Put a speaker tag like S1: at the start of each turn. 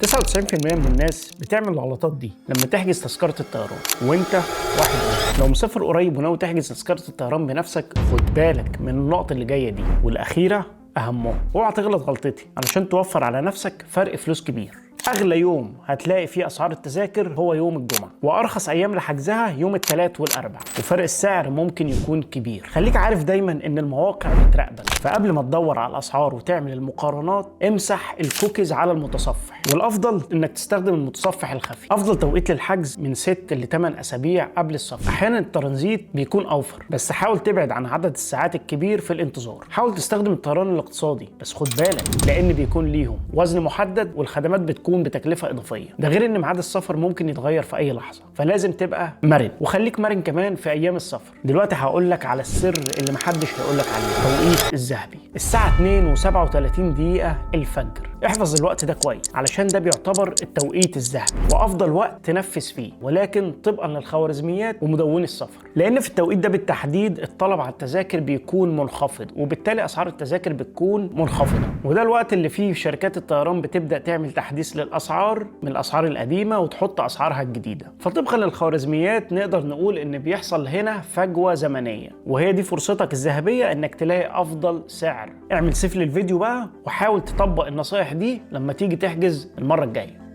S1: 99% من الناس بتعمل الغلطات دي لما تحجز تذكرة الطيران وانت واحد منهم. لو مسافر قريب وناوي تحجز تذكرة الطيران بنفسك، خد بالك من النقط اللي جاية دي والأخيرة أهمهم. اوعى تغلط غلطتي علشان توفر على نفسك فرق فلوس كبير. أغلى يوم هتلاقي فيه أسعار التذاكر هو يوم الجمعة، وأرخص أيام لحجزها يوم الثلاث والأربع، وفرق السعر ممكن يكون كبير. خليك عارف دايما إن المواقع بتراقبك، فقبل ما تدور على الأسعار وتعمل المقارنات امسح الكوكيز على المتصفح، والأفضل إنك تستخدم المتصفح الخفي. أفضل توقيت للحجز من 6 ل 8 أسابيع قبل السفر. أحيانا الترانزيت بيكون أوفر، بس حاول تبعد عن عدد الساعات الكبير في الانتظار. حاول تستخدم الطيران الاقتصادي، بس خد بالك لأن بيكون ليهم وزن محدد والخدمات بتكون بتكلفه اضافيه. ده غير ان ميعاد السفر ممكن يتغير في اي لحظه، فلازم تبقى مرن، وخليك مرن كمان في ايام السفر. دلوقتي هقول لك على السر اللي محدش هيقول لك عليه: التوقيت الذهبي. الساعه 2:37 الفجر. احفظ الوقت ده كويس علشان ده بيعتبر التوقيت الذهبي وافضل وقت تنفذ فيه، ولكن طبقا للخوارزميات ومدوني السفر، لان في التوقيت ده بالتحديد الطلب على التذاكر بيكون منخفض، وبالتالي اسعار التذاكر بتكون منخفضه. وده الوقت اللي فيه شركات الطيران بتبدا تعمل تحديث للاسعار من الاسعار القديمه وتحط اسعارها الجديده. فطبقا للخوارزميات نقدر نقول ان بيحصل هنا فجوه زمنيه، وهي دي فرصتك الذهبيه انك تلاقي افضل سعر. اعمل سيف للفيديو بقى وحاول تطبق النصائح دي لما تيجي تحجز المره الجايه.